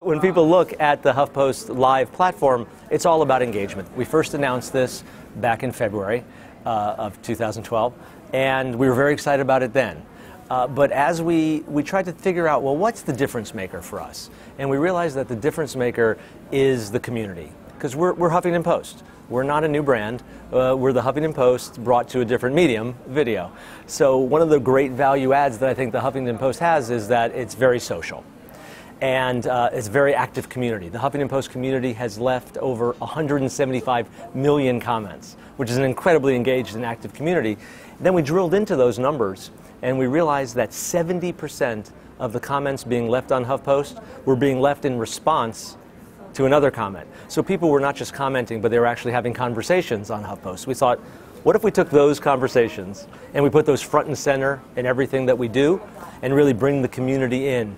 When people look at the HuffPost Live platform, it's all about engagement. We first announced this back in February of 2012, and we were very excited about it then. But as we tried to figure out, well, what's the difference maker for us? And we realized that the difference maker is the community. Because we're Huffington Post. We're not a new brand. We're the Huffington Post brought to a different medium, video. So one of the great value adds that I think the Huffington Post has is that it's very social. And it's a very active community. The Huffington Post community has left over 175 million comments, which is an incredibly engaged and active community. Then we drilled into those numbers, and we realized that 70% of the comments being left on HuffPost were being left in response to another comment. So people were not just commenting, but they were actually having conversations on HuffPost. We thought, what if we took those conversations and we put those front and center in everything that we do and really bring the community in?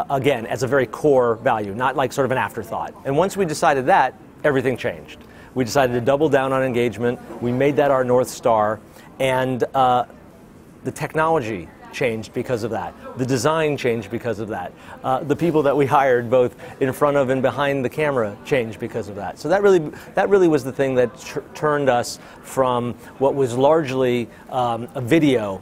Again, as a very core value, not like sort of an afterthought. And once we decided that, everything changed. We decided to double down on engagement. We made that our North Star. And the technology changed because of that. The design changed because of that. The people that we hired, both in front of and behind the camera, changed because of that. So that really was the thing that turned us from what was largely a video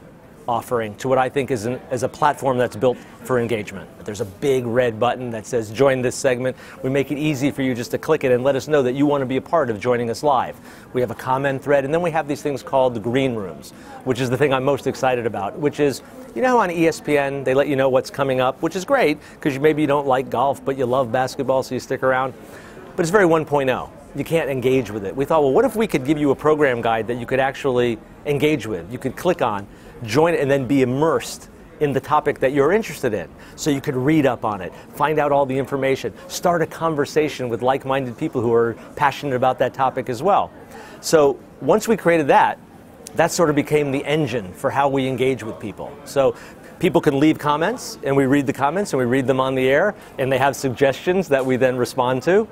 offering to what I think is a platform that's built for engagement. There's a big red button that says join this segment. We make it easy for you just to click it and let us know that you want to be a part of joining us live. We have a comment thread, and then we have these things called the green rooms, which is the thing I'm most excited about, which is, you know, on ESPN they let you know what's coming up, which is great because maybe you don't like golf but you love basketball, so you stick around. But it's very 1.0. You can't engage with it. We thought, well, what if we could give you a program guide that you could actually engage with? You could click on, join it, and then be immersed in the topic that you're interested in. So you could read up on it, find out all the information, start a conversation with like-minded people who are passionate about that topic as well. So once we created that, that sort of became the engine for how we engage with people. So people can leave comments, and we read the comments, and we read them on the air, and they have suggestions that we then respond to.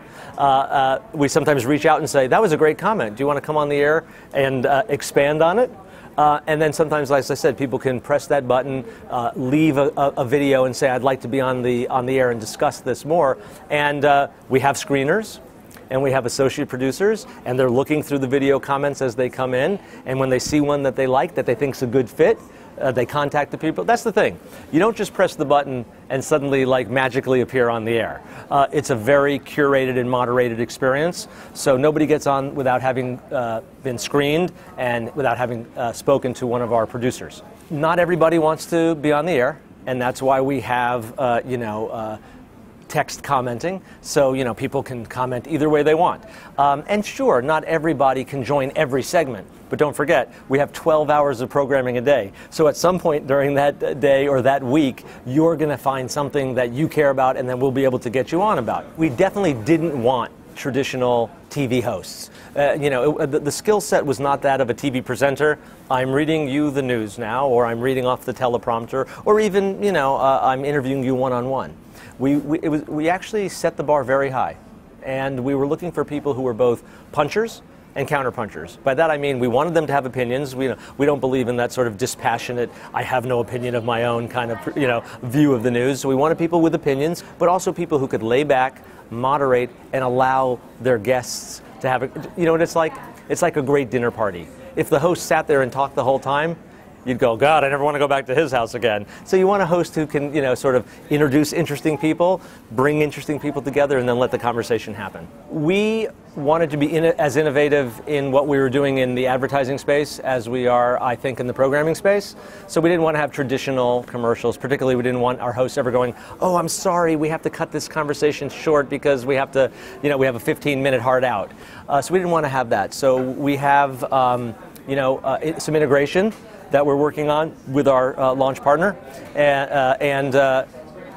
We sometimes reach out and say, that was a great comment. Do you want to come on the air and expand on it? And then sometimes, as I said, people can press that button, leave a video and say, I'd like to be on the air and discuss this more. And we have screeners, and we have associate producers, and they're looking through the video comments as they come in. And when they see one that they like, that they think's a good fit, they contact the people. That's the thing. You don't just press the button and suddenly like magically appear on the air. It's a very curated and moderated experience. So nobody gets on without having been screened and without having spoken to one of our producers. Not everybody wants to be on the air, and that's why we have text commenting, so people can comment either way they want. And sure, not everybody can join every segment, but don't forget, we have 12 hours of programming a day. So at some point during that day or that week, you're going to find something that you care about, and then we'll be able to get you on about. We definitely didn't want traditional TV hosts. The skill set was not that of a TV presenter. I'm reading you the news now, or I'm reading off the teleprompter, or even, I'm interviewing you one-on-one. We actually set the bar very high, and we were looking for people who were both punchers and counterpunchers. By that I mean we wanted them to have opinions. We don't believe in that sort of dispassionate, I have no opinion of my own kind of view of the news. So we wanted people with opinions, but also people who could lay back, moderate, and allow their guests to have what it's like? It's like a great dinner party. If the host sat there and talked the whole time, you'd go, God, I never want to go back to his house again. So you want a host who can, sort of introduce interesting people, bring interesting people together, and then let the conversation happen. We wanted to be as innovative in what we were doing in the advertising space as we are, I think, in the programming space. So we didn't want to have traditional commercials. Particularly, we didn't want our hosts ever going, oh, I'm sorry, we have to cut this conversation short because we have to, we have a 15-minute hard out. So we didn't want to have that. So we have, some integration that we're working on with our launch partner, and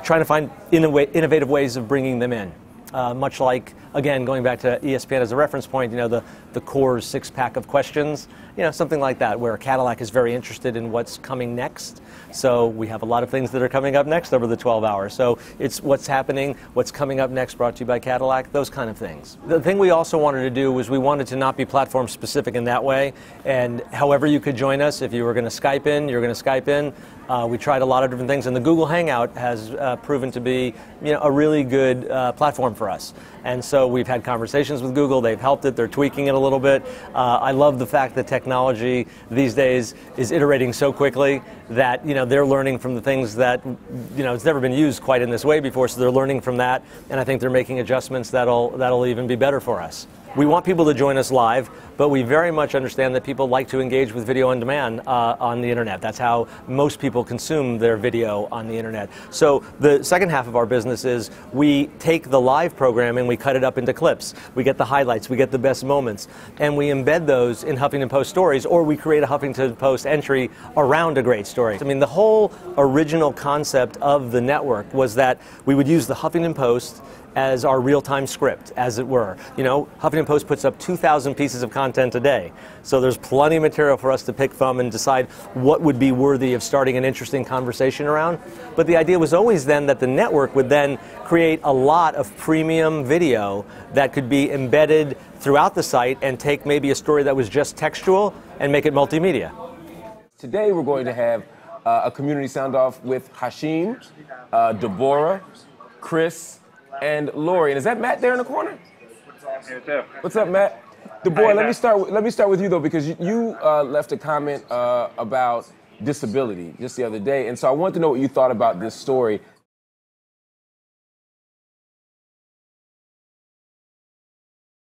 trying to find innovative ways of bringing them in. much like, again, going back to ESPN as a reference point, the Core's 6-pack of questions, something like that, where Cadillac is very interested in what's coming next. So we have a lot of things that are coming up next over the 12 hours. So it's what's happening, what's coming up next, brought to you by Cadillac, those kind of things. The thing we also wanted to do was we wanted to not be platform specific in that way. And however you could join us, if you were going to Skype in, you're going to Skype in. We tried a lot of different things, and the Google Hangout has proven to be a really good platform for us. And so we've had conversations with Google. They've helped it. They're tweaking it a little bit. I love the fact that technology these days is iterating so quickly that they're learning from the things that it's never been used quite in this way before. So they're learning from that, and I think they're making adjustments that'll even be better for us. We want people to join us live, but we very much understand that people like to engage with video on demand on the internet. That's how most people consume their video on the internet. So the second half of our business is we take the live program and we cut it up into clips. We get the highlights, we get the best moments, and we embed those in Huffington Post stories, or we create a Huffington Post entry around a great story. I mean, the whole original concept of the network was that we would use the Huffington Post as our real-time script, as it were. Huffington Post puts up 2,000 pieces of content a day. So there's plenty of material for us to pick from and decide what would be worthy of starting an interesting conversation around. But the idea was always then that the network would then create a lot of premium video that could be embedded throughout the site and take maybe a story that was just textual and make it multimedia. Today we're going to have a community sound-off with Hashim, Deborah, Chris, and Lori. And is that Matt there in the corner? What's up, Matt? Deborah, let me start with you though, because you left a comment about disability just the other day, and so I want to know what you thought about this story